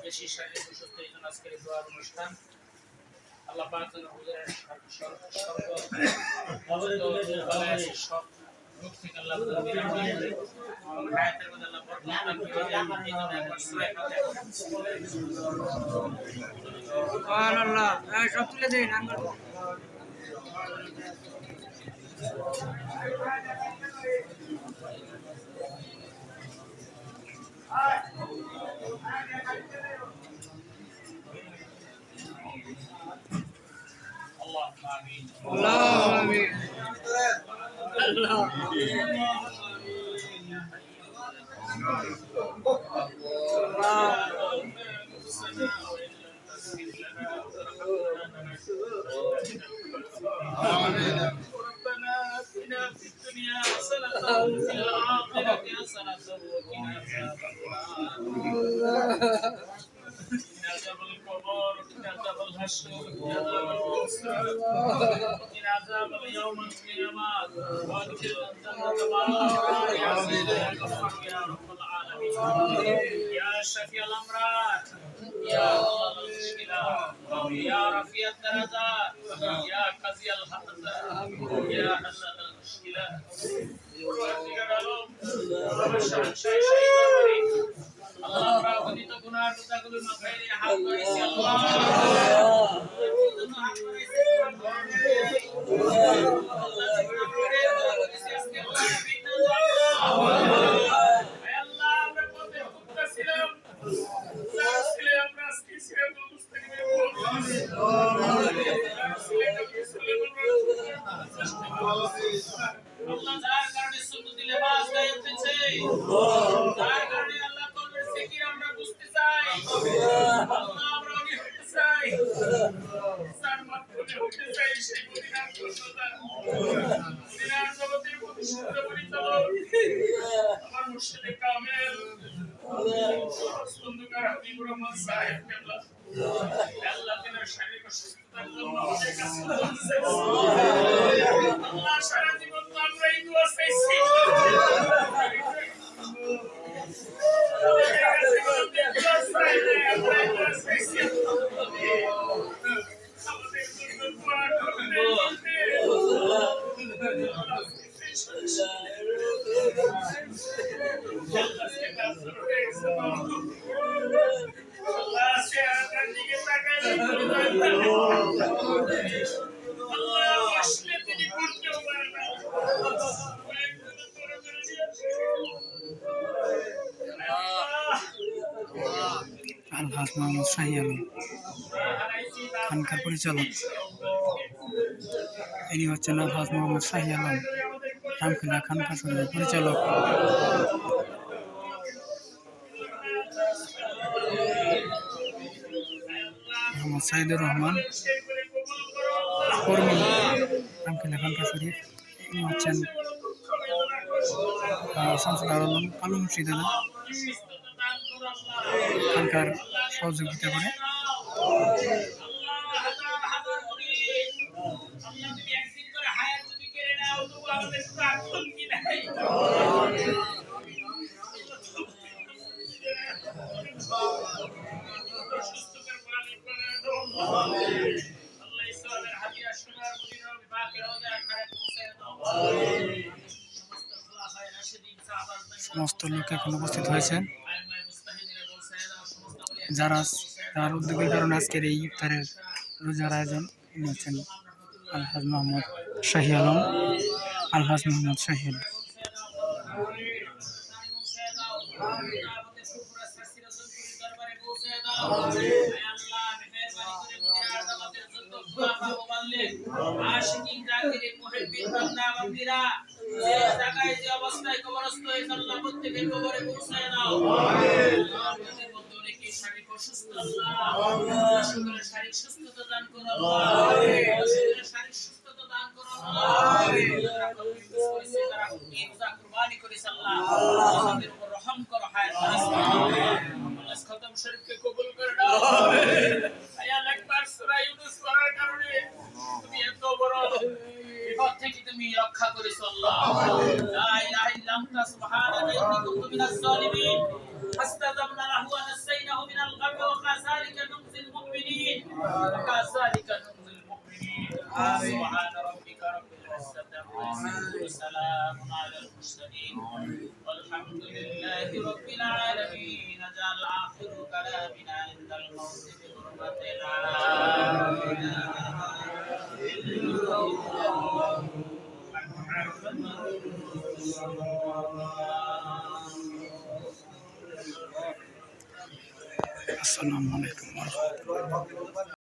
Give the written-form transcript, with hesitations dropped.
বেশি শারীরিক অসুস্থ এই জন্য আজকের দোয়ার অনুষ্ঠান। আল্লাহ পাক যেন হুজুরের সব রোগ থেকে আল্লাহ হায়াতের মধ্যে আল্লাহ বরকত দান করে দেন। এই জন্য একবার সূরা ফাতিহা সুবহানাল্লাহ সব তুলে দেন। اللهم آمين اللهم ربنا آتنا في الدنيا حسنة وفي الآخرة حسنة وقنا عذاب القبر وقنا عذاب الحشر وقنا عذاب اليوم القيامة وادخلنا الجنة مع الأبرار يا رب العالمين يا شفيع الأمراض يا الله المشكلات يا رفيع الدرجات يا قاضي الحاجات يا حل المشكلات আল্লাহ প্রার্থিত গুনাহ গুলো মাফাইরে হাত করেছি আল্লাহ আমরা কত খুঁজতে ছিলাম আসলে আমরা আজকে সিরাজুল মুস্তাকিমের আল্লাহ যার কারণে সুন্নতি লেবাস গাইতেছে যার কারণে আল্লাহ কলবের জিকির আমরা বুঝতে চাই আল্লাহ আমরা উনি হতে চাই সার মাধ্যমে হতে চাই সেই মদিনার সন্তান মদিনার জগতের প্রতিষ্ঠিত পরিচালক আমার মুর্শিদে কামেল সুন্দর হাবিবুর রহমান সাহেব কেবলা আল্লাহ তিনার শারীরিক অসুস্থতার জন্য আমাদের কাছে আল্লাহ সারা জীবন তো আমরা এই দোয়া চাইছি আলহাজ মোহাম্মদ শাহী আলম খানকার পরিচালক। ইনি হচ্ছেন আলহাজ মোহাম্মদ শাহী আলম রামখিলা খানকা শরীফের পরিচালক। মোহাম্মদ সাইদুর রহমান কর্মী রামখিলা খানকা শরীফ। ইনি হচ্ছেন শামসুল আলম কালু মুর্শিদাদা খানকার সহযোগিতা করে। সমস্ত লোক এখন উপস্থিত হয়েছেন যারা তার উদ্যোগের কারণে আজকের এই ইফতারের রোজার আয়োজন হচ্ছেন আলহাজ মোহাম্মদ শাহী আলম। আলহাজ মোহাম্মদ শাহী আলম অবস্থায় কবরস্থ হয়ে আল্লাহ প্রত্যেকের কবরে পৌঁছায় দাও। শারীরিক অসুস্থ আল্লাহ শারীরিক সুস্থতা দান করো আল্লাহ শারীরিক সুস্থতা দান করো তুমি রক্ষা করেছো আল্লাহ লা ইলাহা ইল্লা আনতা সুবহানাকা ইন্নী কুনতু মিনাজ জালিমিন ফাস্তাজাবনা লাহু ওয়া নাসাইনাহু মিনাল গামমি ওয়া কাযালিকা নুনজিল মুমিনিন ওয়া কাযালিকা নুনজিল মুমিনিন সুবহানা রাব্বিকা রাব্বিল ইজ্জাতি আম্মা ইয়াসিফুন ওয়া সালামুন আলাল মুরসালিন والحمد لله رب العالمين اجعل آخر كلامنا عند الموت بحرمة لا إله إلا الله محمد رسول الله আসসালামু আলাইকুম ওয়া রাহমাতুল্লাহ।